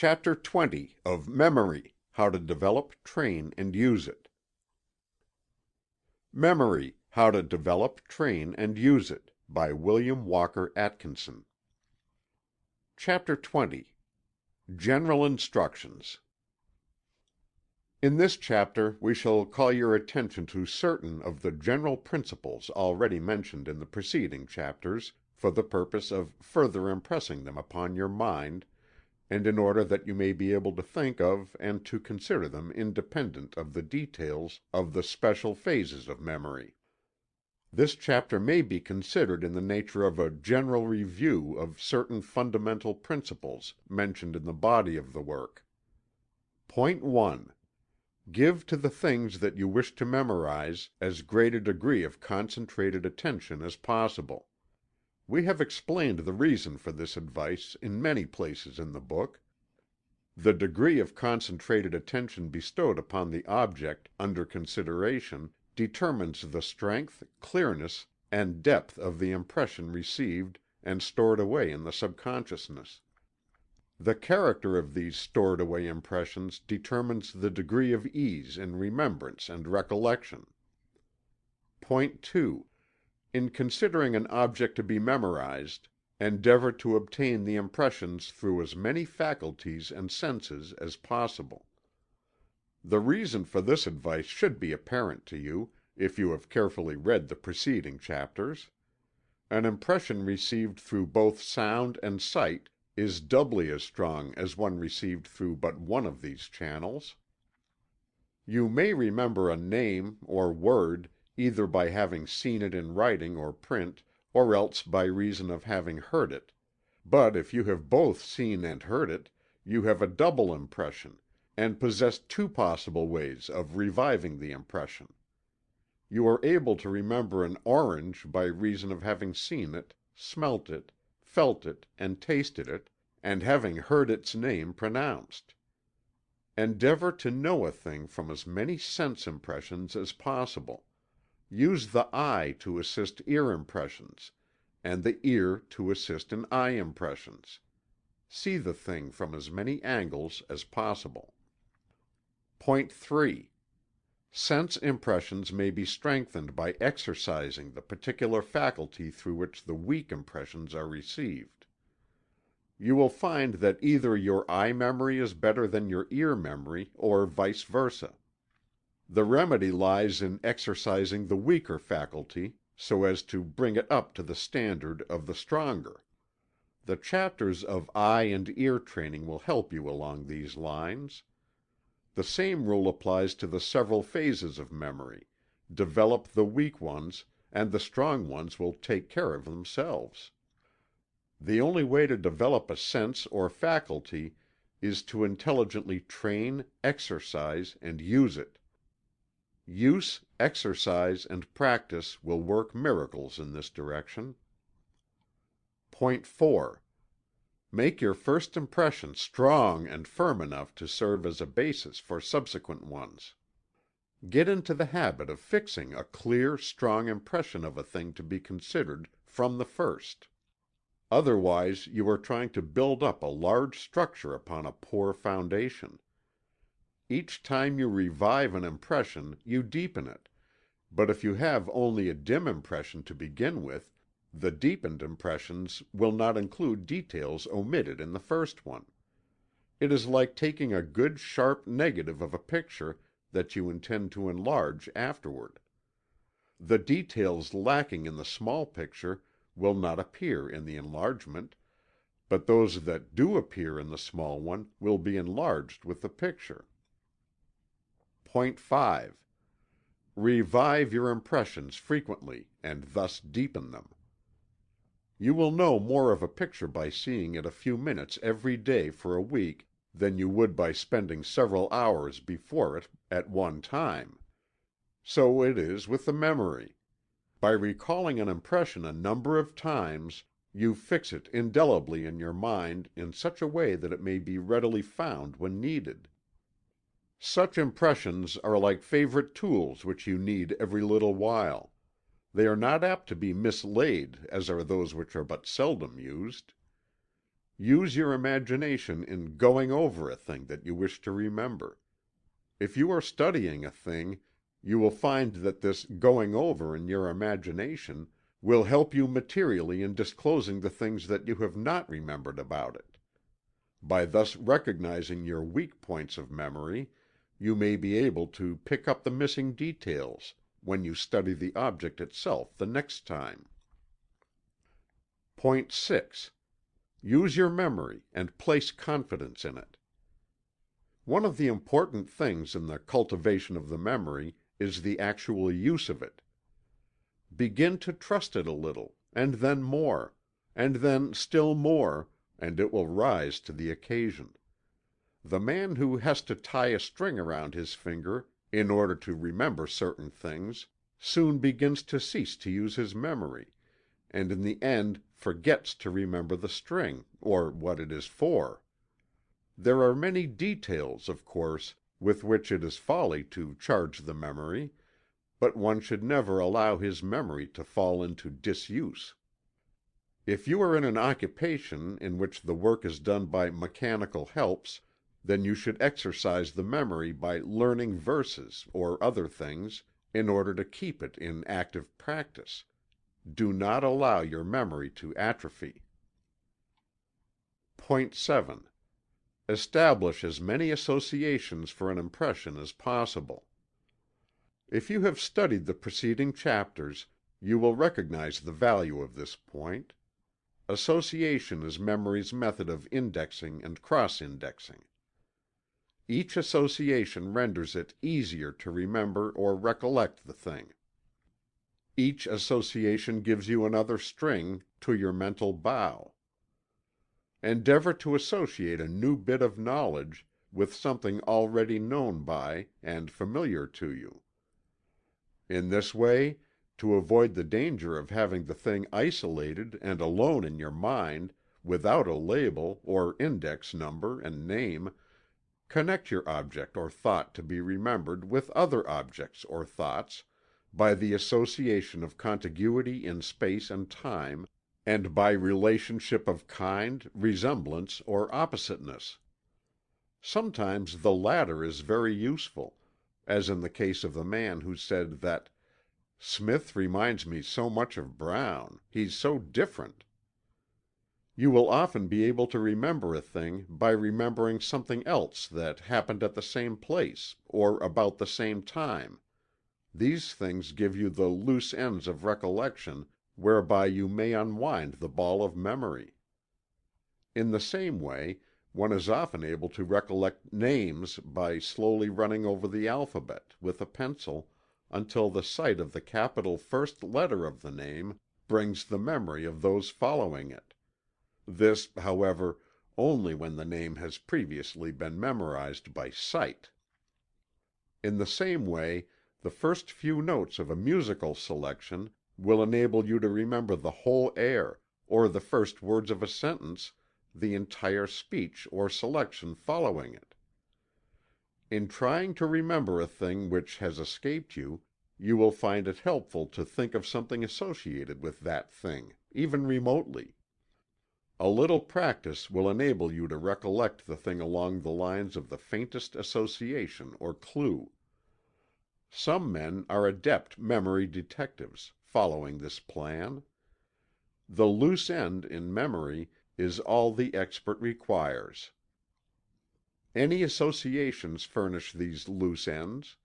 Chapter 20 of Memory: How to Develop, Train, and Use It. Memory: How to Develop, Train, and Use It, by William Walker Atkinson. Chapter 20 General Instructions. In this chapter we shall call your attention to certain of the general principles already mentioned in the preceding chapters, for the purpose of further impressing them upon your mind, and in order that you may be able to think of and to consider them independent of the details of the special phases of memory. This chapter may be considered in the nature of a general review of certain fundamental principles mentioned in the body of the work. Point 1. Give to the things that you wish to memorize as great a degree of concentrated attention as possible. We have explained the reason for this advice in many places in the book. The degree of concentrated attention bestowed upon the object under consideration determines the strength, clearness, and depth of the impression received and stored away in the subconsciousness. The character of these stored away impressions determines the degree of ease in remembrance and recollection. Point 2. In considering an object to be memorized, endeavor to obtain the impressions through as many faculties and senses as possible. The reason for this advice should be apparent to you, if you have carefully read the preceding chapters. An impression received through both sound and sight is doubly as strong as one received through but one of these channels. You may remember a name or word either by having seen it in writing or print, or else by reason of having heard it. But if you have both seen and heard it, you have a double impression, and possess two possible ways of reviving the impression. You are able to remember an orange by reason of having seen it, smelt it, felt it, and tasted it, and having heard its name pronounced. Endeavor to know a thing from as many sense impressions as possible. Use the eye to assist ear impressions, and the ear to assist in eye impressions. See the thing from as many angles as possible. Point 3. Sense impressions may be strengthened by exercising the particular faculty through which the weak impressions are received. You will find that either your eye memory is better than your ear memory, or vice versa. The remedy lies in exercising the weaker faculty so as to bring it up to the standard of the stronger. The chapters of eye and ear training will help you along these lines. The same rule applies to the several phases of memory. Develop the weak ones, and the strong ones will take care of themselves. The only way to develop a sense or faculty is to intelligently train, exercise, and use it. Use, exercise, and practice will work miracles in this direction. Point 4. Make your first impression strong and firm enough to serve as a basis for subsequent ones. Get into the habit of fixing a clear, strong impression of a thing to be considered from the first. Otherwise you are trying to build up a large structure upon a poor foundation. Each time you revive an impression you deepen it, but if you have only a dim impression to begin with, the deepened impressions will not include details omitted in the first one. It is like taking a good sharp negative of a picture that you intend to enlarge afterward. The details lacking in the small picture will not appear in the enlargement, but those that do appear in the small one will be enlarged with the picture. Point 5. Revive your impressions frequently, and thus deepen them. You will know more of a picture by seeing it a few minutes every day for a week than you would by spending several hours before it at one time. So it is with the memory. By recalling an impression a number of times, you fix it indelibly in your mind in such a way that it may be readily found when needed. Such impressions are like favorite tools which you need every little while. They are not apt to be mislaid as are those which are but seldom used. Use your imagination in going over a thing that you wish to remember. If you are studying a thing, you will find that this going over in your imagination will help you materially in disclosing the things that you have not remembered about it. By thus recognizing your weak points of memory, you may be able to pick up the missing details when you study the object itself the next time. Point 6. Use your memory and place confidence in it. One of the important things in the cultivation of the memory is the actual use of it. Begin to trust it a little, and then more, and then still more, and it will rise to the occasion. The man who has to tie a string around his finger in order to remember certain things soon begins to cease to use his memory, and in the end forgets to remember the string, or what it is for. There are many details, of course, with which it is folly to charge the memory, but one should never allow his memory to fall into disuse. If you are in an occupation in which the work is done by mechanical helps, then you should exercise the memory by learning verses or other things in order to keep it in active practice. Do not allow your memory to atrophy. Point 7. Establish as many associations for an impression as possible. If you have studied the preceding chapters, you will recognize the value of this point. Association is memory's method of indexing and cross-indexing. Each association renders it easier to remember or recollect the thing. Each association gives you another string to your mental bow. Endeavor to associate a new bit of knowledge with something already known by and familiar to you. In this way, to avoid the danger of having the thing isolated and alone in your mind, without a label, or index number and name, connect your object or thought to be remembered with other objects or thoughts, by the association of contiguity in space and time, and by relationship of kind, resemblance, or oppositeness. Sometimes the latter is very useful, as in the case of the man who said that "Smith reminds me so much of Brown, he's so different." You will often be able to remember a thing by remembering something else that happened at the same place, or about the same time. These things give you the loose ends of recollection whereby you may unwind the ball of memory. In the same way, one is often able to recollect names by slowly running over the alphabet with a pencil until the sight of the capital first letter of the name brings the memory of those following it. This, however, only when the name has previously been memorized by sight. In the same way, the first few notes of a musical selection will enable you to remember the whole air, or the first words of a sentence, the entire speech or selection following it. In trying to remember a thing which has escaped you, you will find it helpful to think of something associated with that thing, even remotely. A little practice will enable you to recollect the thing along the lines of the faintest association or clue. Some men are adept memory detectives, following this plan. The loose end in memory is all the expert requires. Any associations furnish these loose ends.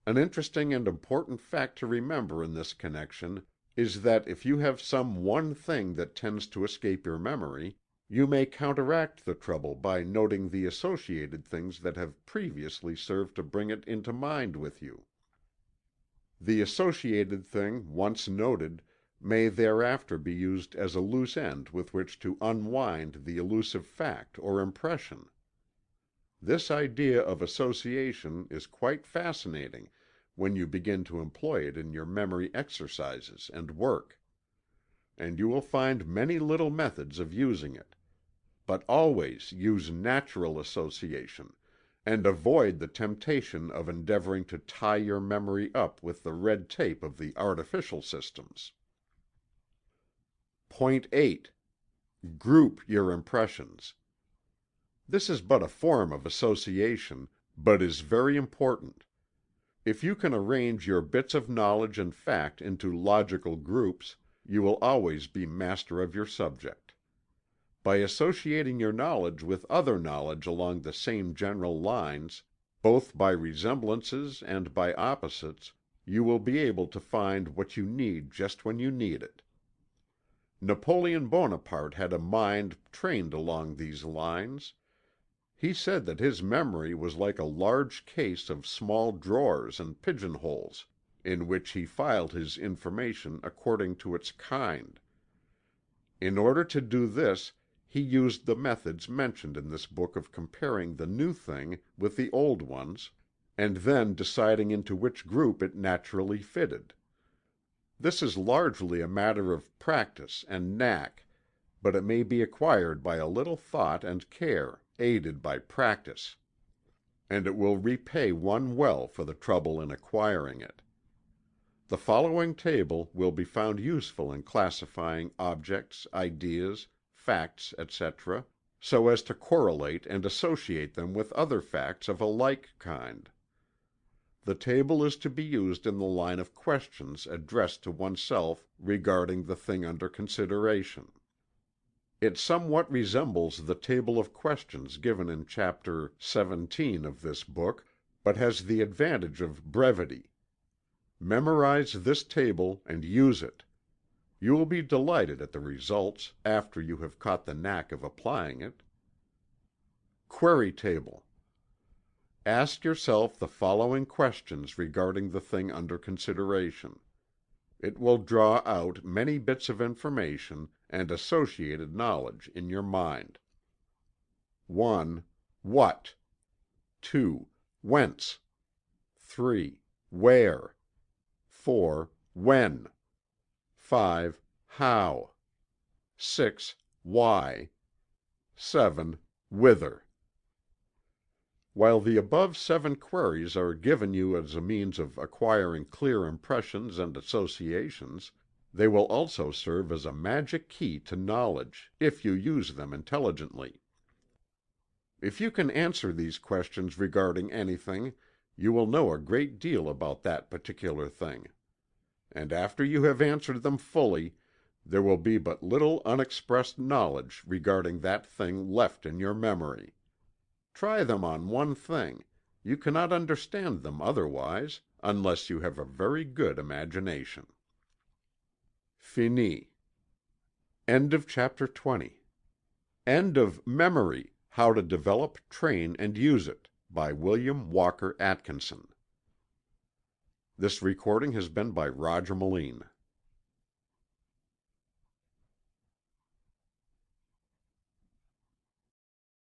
An interesting and important fact to remember in this connection is that if you have some one thing that tends to escape your memory, you may counteract the trouble by noting the associated things that have previously served to bring it into mind with you. The associated thing, once noted, may thereafter be used as a loose end with which to unwind the elusive fact or impression. This idea of association is quite fascinating when you begin to employ it in your memory exercises and work. And you will find many little methods of using it. But always use natural association, and avoid the temptation of endeavoring to tie your memory up with the red tape of the artificial systems. Point 8. Group your impressions. This is but a form of association, but is very important. If you can arrange your bits of knowledge and fact into logical groups, you will always be master of your subject. By associating your knowledge with other knowledge along the same general lines, both by resemblances and by opposites, you will be able to find what you need just when you need it. Napoleon Bonaparte had a mind trained along these lines. He said that his memory was like a large case of small drawers and pigeonholes, in which he filed his information according to its kind. In order to do this, he used the methods mentioned in this book of comparing the new thing with the old ones, and then deciding into which group it naturally fitted. This is largely a matter of practice and knack, but it may be acquired by a little thought and care, aided by practice. And it will repay one well for the trouble in acquiring it. The following table will be found useful in classifying objects, ideas, facts, etc., so as to correlate and associate them with other facts of a like kind. The table is to be used in the line of questions addressed to oneself regarding the thing under consideration. It somewhat resembles the table of questions given in Chapter 17 of this book, but has the advantage of brevity. Memorize this table and use it. You will be delighted at the results, after you have caught the knack of applying it. Query Table. Ask yourself the following questions regarding the thing under consideration. It will draw out many bits of information and associated knowledge in your mind. 1. What? 2. Whence? 3. Where? 4. When? 5. How? 6. Why? 7. Whither? While the above 7 queries are given you as a means of acquiring clear impressions and associations, they will also serve as a magic key to knowledge, if you use them intelligently. If you can answer these questions regarding anything, you will know a great deal about that particular thing. And after you have answered them fully, there will be but little unexpressed knowledge regarding that thing left in your memory. Try them on one thing. You cannot understand them otherwise, unless you have a very good imagination. Fini. End of Chapter 20. End of Memory: How to Develop, Train, and Use It, by William Walker Atkinson. This recording has been by Roger Melin.